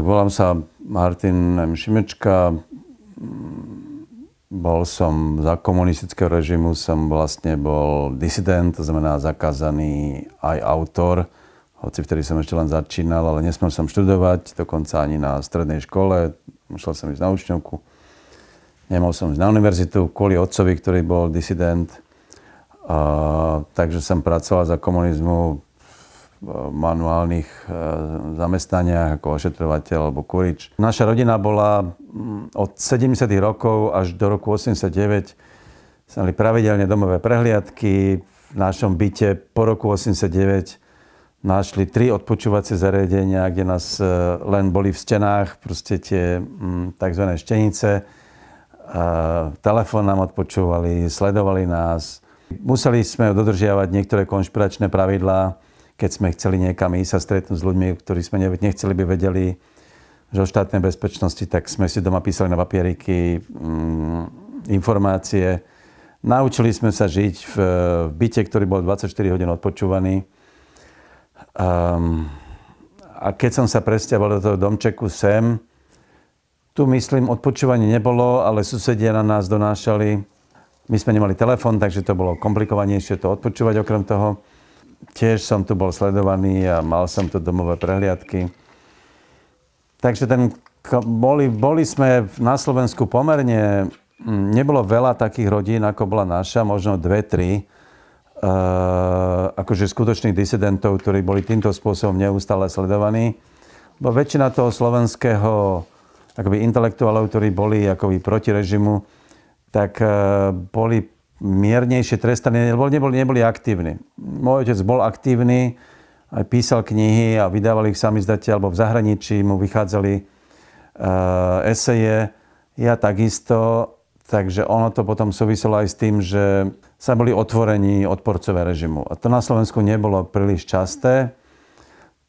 volám sa Martin M. Šimečka. Bol som za komunistického režimu, som vlastne bol disident, to znamená zakázaný aj autor, hoci vtedy som ešte len začínal, ale nesmel som študovať, dokonca ani na strednej škole. Musel som ísť na učňovku. Nemohol som ísť na univerzitu kvôli otcovi, ktorý bol disident. Takže som pracoval za komunizmu v manuálnych zamestnaniach ako ošetrovateľ alebo kurič. Naša rodina bola od 70. rokov až do roku 89. Mali pravidelne domové prehliadky. V našom byte po roku 89 našli 3 odpočúvacie zariadenia, kde nás len boli v stenách, proste tie tzv. Štenice. Telefón nám odpočúvali, sledovali nás. Museli sme dodržiavať niektoré konšpiračné pravidlá, keď sme chceli niekam ísť a stretnúť s ľuďmi, ktorí sme nechceli by vedeli, že o štátnej bezpečnosti, tak sme si doma písali na papieriky informácie. Naučili sme sa žiť v byte, ktorý bol 24 hodín odpočúvaný. A keď som sa presťahoval do toho domčeku sem, tu myslím, odpočúvanie nebolo, ale susedia na nás donášali. My sme nemali telefón, takže to bolo komplikovanejšie to odpočúvať okrem toho. Tiež som tu bol sledovaný a mal som tu domové prehliadky. Takže boli sme na Slovensku pomerne, nebolo veľa takých rodín, ako bola naša, možno 2-3, akože skutočných disidentov, ktorí boli týmto spôsobom neustále sledovaní. Bo väčšina toho slovenského akoby intelektuálov, ktorí boli akoby proti režimu, tak boli miernejšie trestaní, neboli aktívni. Môj otec bol aktívny, aj písal knihy a vydávali ich samizdate, alebo v zahraničí mu vychádzali eseje. Ja takisto, takže ono to potom súviselo aj s tým, že sa boli otvorení odporcové režimu. A to na Slovensku nebolo príliš časté,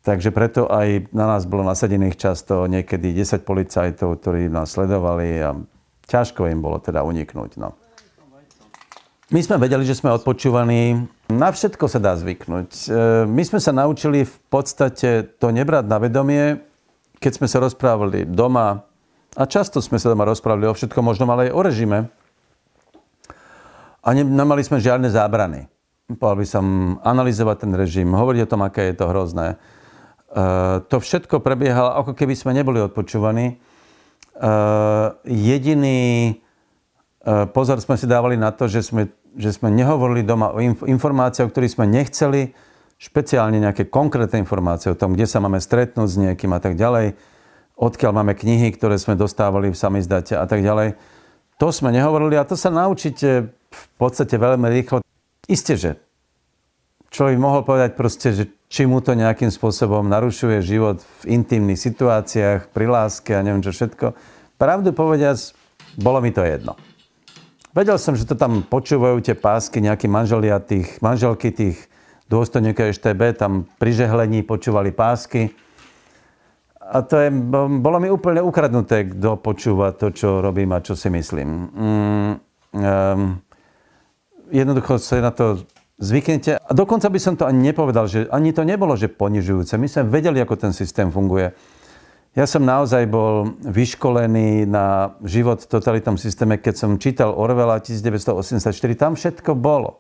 takže preto aj na nás bolo nasadených často niekedy 10 policajtov, ktorí nás sledovali a ťažko im bolo teda uniknúť. No. My sme vedeli, že sme odpočúvaní. Na všetko sa dá zvyknúť. My sme sa naučili v podstate to nebrať na vedomie, keď sme sa rozprávali doma. A často sme sa doma rozprávali o všetkom možnom, ale aj o režime. A nemali sme žiadne zábrany. Povedal by som analyzovať ten režim, hovoriť o tom, aké je to hrozné. To všetko prebiehalo, ako keby sme neboli odpočúvaní. Jediný pozor sme si dávali na to, že sme nehovorili doma o informáciách, o ktorých sme nechceli, špeciálne nejaké konkrétne informácie o tom, kde sa máme stretnúť s niekým a tak ďalej, odkiaľ máme knihy, ktoré sme dostávali v samizdate a tak ďalej. To sme nehovorili a to sa naučíte v podstate veľmi rýchlo. Isté, že človek mohol povedať proste, že či mu to nejakým spôsobom narušuje život v intimných situáciách, pri láske a neviem čo všetko. Pravdu povediac, bolo mi to jedno. Vedel som, že to tam počúvajú tie pásky, nejakí manželky tých dôstojníkov EŠTB, tam pri žehlení počúvali pásky. A to bolo mi úplne ukradnuté, kto počúva to, čo robím a čo si myslím. Jednoducho sa na to zvyknete. A dokonca by som to ani nepovedal, že ani to nebolo, že ponižujúce. My sme vedeli, ako ten systém funguje. Ja som naozaj bol vyškolený na život v totalitnom systéme, keď som čítal Orwella 1984, tam všetko bolo.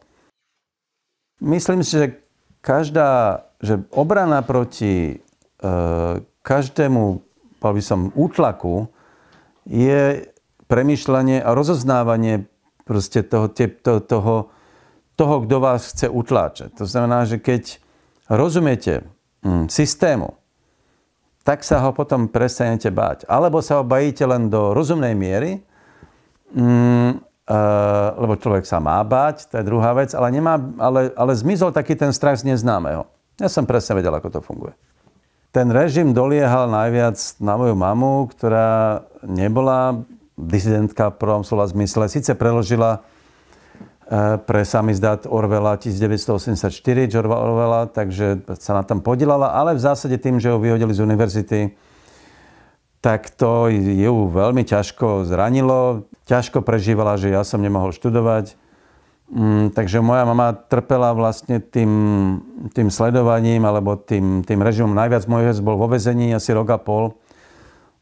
Myslím si, že obrana proti každému, povedal by som, útlaku je premýšľanie a rozoznávanie proste toho, kto vás chce utláčať. To znamená, že keď rozumiete systému, tak sa ho potom prestanete báť. Alebo sa ho bojíte len do rozumnej miery, lebo človek sa má báť, to je druhá vec, ale zmizol taký ten strach z neznámeho. Ja som presne vedel, ako to funguje. Ten režim doliehal najviac na moju mamu, ktorá nebola disidentka v prvom slova zmysle. Sice preložila pre samizdát Orwella 1984, Georgea Orwella, takže sa na tom podieľala, ale v zásade tým, že ho vyhodili z univerzity, tak to ju veľmi ťažko zranilo. Ťažko prežívala, že ja som nemohol študovať. Takže moja mama trpela vlastne tým sledovaním alebo tým režimom. Najviac môj otec bol vo väzení asi rok a pol.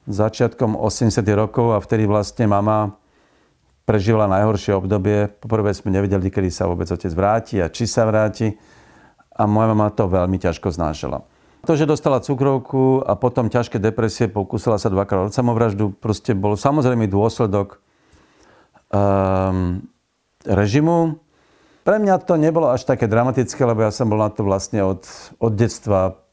začiatkom 80. rokov a vtedy vlastne mama prežívala najhoršie obdobie. Poprvé sme nevedeli, kedy sa vôbec otec vráti a či sa vráti. A moja mama to veľmi ťažko znášala. To, že dostala cukrovku a potom ťažké depresie, pokúsila sa 2-krát o samovraždu, proste bol samozrejme dôsledok režimu. Pre mňa to nebolo až také dramatické, lebo ja som bol na to vlastne od detstva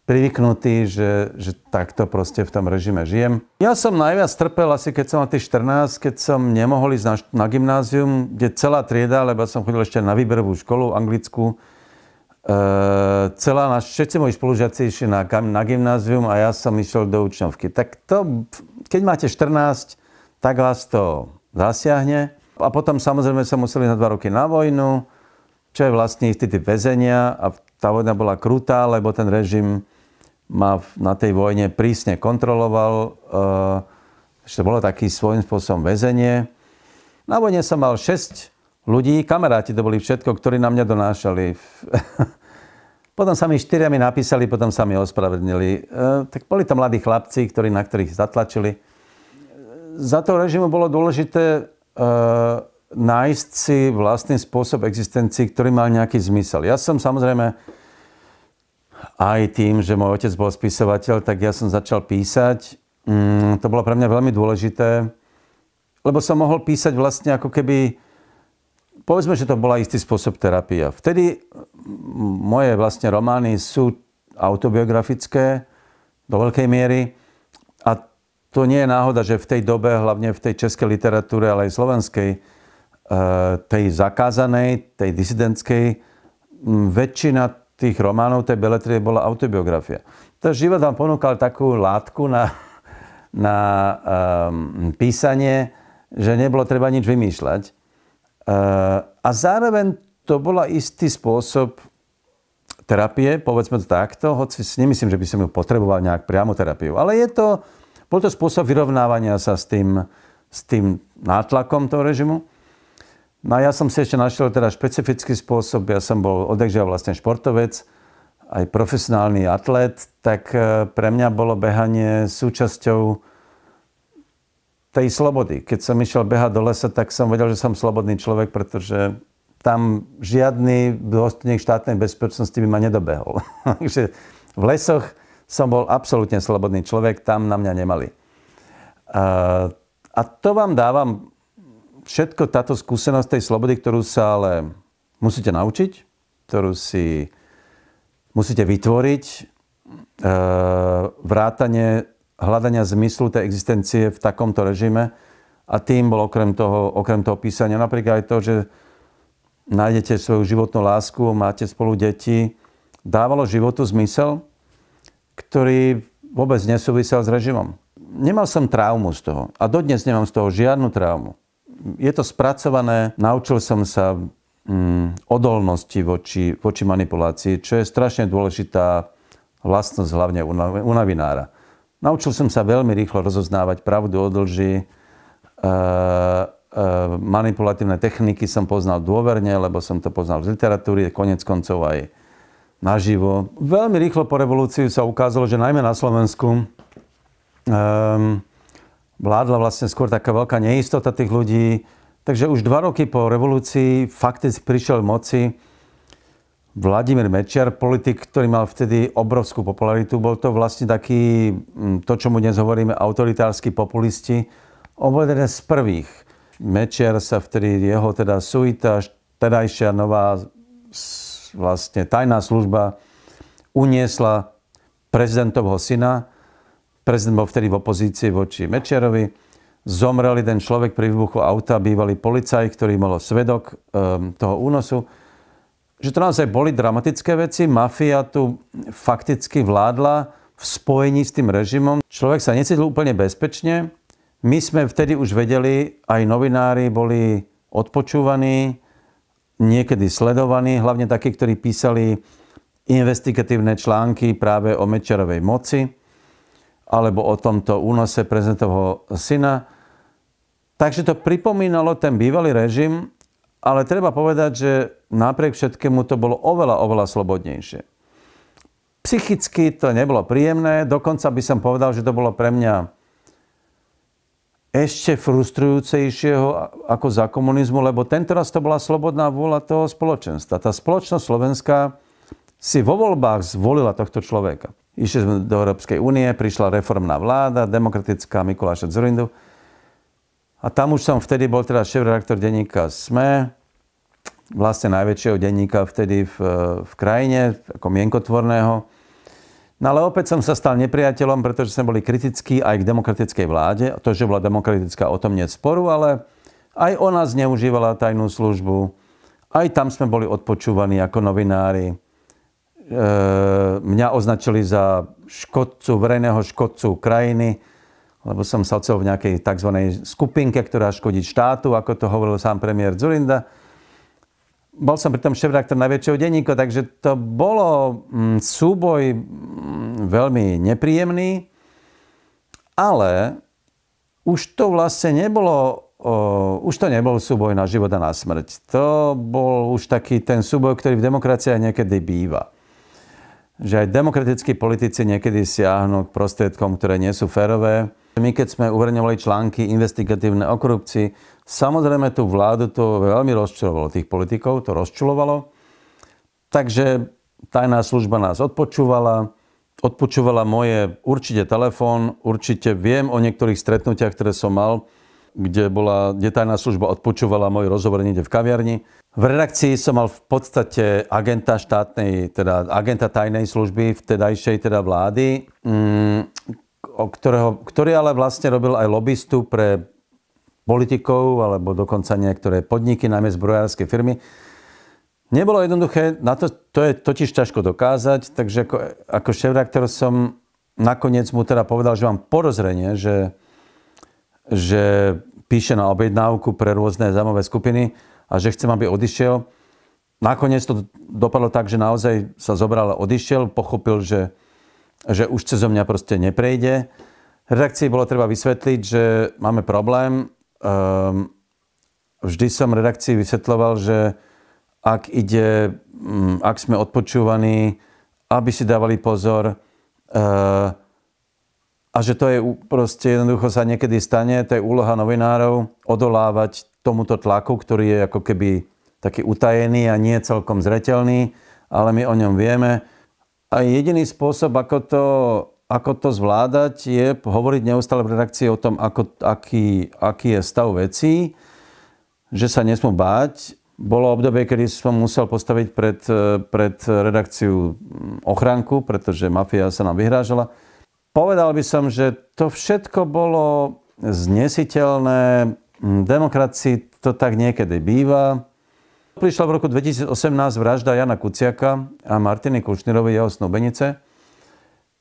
privyknutý, že takto proste v tom režime žijem. Ja som najviac trpel asi keď som na tých 14, keď som nemohol ísť na gymnázium, kde celá trieda, lebo som chodil ešte na výberovú školu anglickú, všetci moji spolužiaci išli na gymnázium a ja som išiel do učňovky. Tak to, keď máte 14, tak vás to zasiahne. A potom samozrejme sa museli na 2 roky na vojnu, čo je vlastne istý typ väzenia. A tá vojna bola krutá, lebo ten režim ma na tej vojne prísne kontroloval. Ešte bolo taký svojím spôsobom väzenie. Na vojne som mal 6 ľudí, kamaráti to boli všetko, ktorí na mňa donášali. Potom sa mi 4 napísali, potom sa mi ospravedlnili. Tak boli to mladí chlapci, na ktorých zatlačili. Za toho režimu bolo dôležité nájsť si vlastný spôsob existencii, ktorý mal nejaký zmysel. Ja som samozrejme aj tým, že môj otec bol spisovateľ, tak ja som začal písať. To bolo pre mňa veľmi dôležité, lebo som mohol písať vlastne ako keby. Povedzme, že to bola istý spôsob terapia. Vtedy moje vlastne romány sú autobiografické do veľkej miery a to nie je náhoda, že v tej dobe, hlavne v tej českej literatúre, ale aj slovenskej, tej zakázanej, tej disidentskej, väčšina tých románov, tej beletrie bola autobiografia. To život vám ponúkal takú látku na písanie, že nebolo treba nič vymýšľať. A zároveň to bola istý spôsob terapie, povedzme to takto, hoci si nemyslím, že by som ju potreboval nejak priamo terapiu, ale bol to spôsob vyrovnávania sa s tým nátlakom toho režimu. No a ja som si ešte našiel teda špecifický spôsob, ja som bol odjakžiaľ vlastne športovec, aj profesionálny atlét, tak pre mňa bolo behanie súčasťou tej slobody. Keď som išiel behať do lesa, tak som vedel, že som slobodný človek, pretože tam žiadny dôstojník štátnej bezpečnosti by ma nedobehol. Takže v lesoch som bol absolútne slobodný človek, tam na mňa nemali. A to vám dávam všetko táto skúsenosť tej slobody, ktorú sa ale musíte naučiť, ktorú si musíte vytvoriť, vrátane hľadania zmyslu tej existencie v takomto režime. A tým bol okrem toho písania napríklad aj to, že nájdete svoju životnú lásku, máte spolu deti. Dávalo životu zmysel, ktorý vôbec nesúvisel s režimom. Nemal som traumu z toho. A dodnes nemám z toho žiadnu traumu. Je to spracované, naučil som sa odolnosti voči manipulácii, čo je strašne dôležitá vlastnosť hlavne u novinára. Naučil som sa veľmi rýchlo rozoznávať pravdu od lži. Manipulatívne techniky som poznal dôverne, lebo som to poznal z literatúry, koniec koncov aj naživo. Veľmi rýchlo po revolúcii sa ukázalo, že najmä na Slovensku vládla vlastne skôr taká veľká neistota tých ľudí. Takže už 2 roky po revolúcii fakticky prišiel v moci Vladimír Mečiar, politik, ktorý mal vtedy obrovskú popularitu. Bol to vlastne taký, to čo mu dnes hovoríme, autoritársky populisti. On bol jeden z prvých. Mečiar sa vtedy, jeho teda suita, tedajšia nová vlastne tajná služba uniesla prezidentovho syna. Prezident bol vtedy v opozícii voči Mečiarovi. Zomrel jeden človek pri výbuchu auta, bývalý policajt, ktorý bol svedok toho únosu. Že to naozaj boli dramatické veci. Mafia tu fakticky vládla v spojení s tým režimom. Človek sa necítil úplne bezpečne. My sme vtedy už vedeli, aj novinári boli odpočúvaní, niekedy sledovaní, hlavne takí, ktorí písali investigatívne články práve o Mečiarovej moci alebo o tomto únose prezidentovho syna. Takže to pripomínalo ten bývalý režim, ale treba povedať, že napriek všetkému to bolo oveľa, oveľa slobodnejšie. psychicky to nebolo príjemné, dokonca by som povedal, že to bolo pre mňa ešte frustrujúcejšieho ako za komunizmu, lebo tentoraz to bola slobodná vôľa toho spoločenstva. Tá spoločnosť slovenská si vo voľbách zvolila tohto človeka. Išli sme do Európskej únie, prišla reformná vláda, demokratická Mikuláša Dzurindu. A tam už som vtedy bol teda šéf-redaktor denníka SME, vlastne najväčšieho denníka vtedy v krajine, ako mienkotvorného. No ale opäť som sa stal nepriateľom, pretože sme boli kritickí aj k demokratickej vláde. To, že bola demokratická, o tom nie je sporu, ale aj ona zneužívala tajnú službu. Aj tam sme boli odpočúvaní ako novinári. Mňa označili za škodcu, verejného škodcu krajiny, lebo som sa ocel v nejakej tzv. Skupinke, ktorá škodí štátu, ako to hovoril sám premiér Dzurinda. Bol som pritom šéf-redaktor najväčšieho denníka, takže to bolo súboj veľmi nepríjemný, ale už to vlastne nebolo, už to nebol súboj na život a na smrť. To bol už taký ten súboj, ktorý v demokraciách niekedy býva. Že aj demokratickí politici niekedy siahnu k prostriedkom, ktoré nie sú férové. My, keď sme uverejňovali články investigatívne o korupcii, samozrejme tú vládu to veľmi rozčulovalo, tých politikov to rozčulovalo. Takže tajná služba nás odpočúvala moje určite telefón, určite viem o niektorých stretnutiach, ktoré som mal, kde tajná služba odpočúvala môj rozhovor niekde v kaviarni. V redakcii som mal v podstate agenta štátnej, teda agenta tajnej služby vtedajšej teda vlády, ktorý ale vlastne robil aj lobistu pre politikov alebo dokonca niektoré podniky, najmä zbrojárske firmy. Nebolo jednoduché, to je totiž ťažko dokázať, takže ako šéf-redaktor som nakoniec mu teda povedal, že mám podozrenie, že píše na objednávku pre rôzne zájmové skupiny a že chcem, aby odišiel. Nakoniec to dopadlo tak, že naozaj sa zobral a odišiel, pochopil, že už cezo mňa proste neprejde. Redakcii bolo treba vysvetliť, že máme problém. Vždy som redakcii vysvetľoval, že ak sme odpočúvaní, aby si dávali pozor a že to je proste jednoducho sa niekedy stane, to je úloha novinárov odolávať tomuto tlaku, ktorý je ako keby taký utajený a nie celkom zreteľný, ale my o ňom vieme. A jediný spôsob, ako to zvládať, je hovoriť neustále v redakcii o tom, aký je stav vecí, že sa nesmú báť. Bolo obdobie, kedy som musel postaviť pred redakciu ochránku, pretože mafia sa nám vyhrážala. Povedal by som, že to všetko bolo znesiteľné. V demokracii to tak niekedy býva. Prišla v roku 2018 vražda Jana Kuciaka a Martiny Kušnírovej, jeho snúbenice,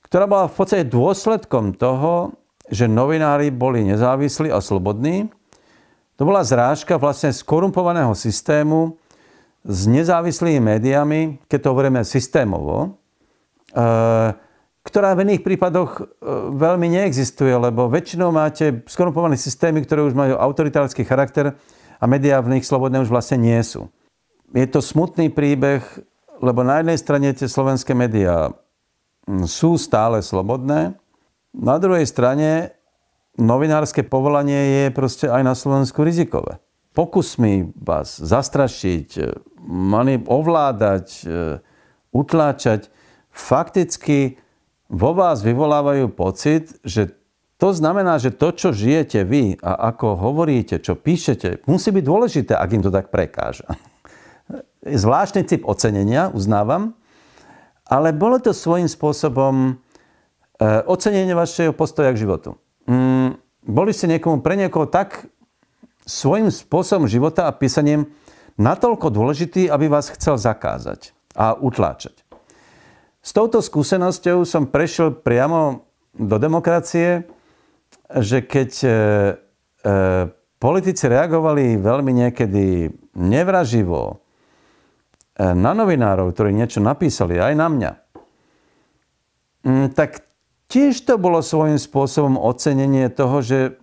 ktorá bola v podstate dôsledkom toho, že novinári boli nezávislí a slobodní. To bola zrážka vlastne skorumpovaného systému s nezávislými médiami, keď to hovoríme systémovo, ktorá v iných prípadoch veľmi neexistuje, lebo väčšinou máte skorumpované systémy, ktoré už majú autoritársky charakter a médiá v nich slobodné už vlastne nie sú. Je to smutný príbeh, lebo na jednej strane tie slovenské médiá sú stále slobodné, na druhej strane novinárske povolanie je proste aj na Slovensku rizikové. Pokusmi vás zastrašiť, ovládať, utláčať, fakticky vo vás vyvolávajú pocit, že to znamená, že to, čo žijete vy a ako hovoríte, čo píšete, musí byť dôležité, ak im to tak prekáža. Zvláštny typ ocenenia, uznávam, ale bolo to svojím spôsobom ocenenie vašeho postoja k životu. Boli ste pre niekoho tak svojím spôsobom života a písaním natoľko dôležitý, aby vás chcel zakázať a utláčať. S touto skúsenosťou som prešiel priamo do demokracie, že keď politici reagovali veľmi niekedy nevraživo na novinárov, ktorí niečo napísali, aj na mňa, tak tiež to bolo svojím spôsobom ocenenie toho, že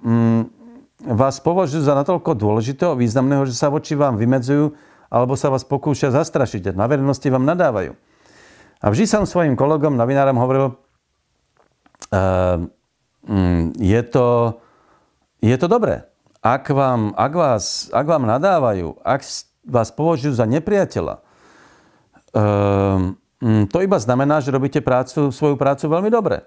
vás považujú za natoľko dôležitého a významného, že sa voči vám vymedzujú alebo sa vás pokúšia zastrašiť a na verejnosti vám nadávajú. A vždy som svojim kolegom, novinárom hovoril, je to dobré. Ak vám nadávajú, ak vás považujú za nepriateľa, to iba znamená, že robíte svoju prácu veľmi dobre.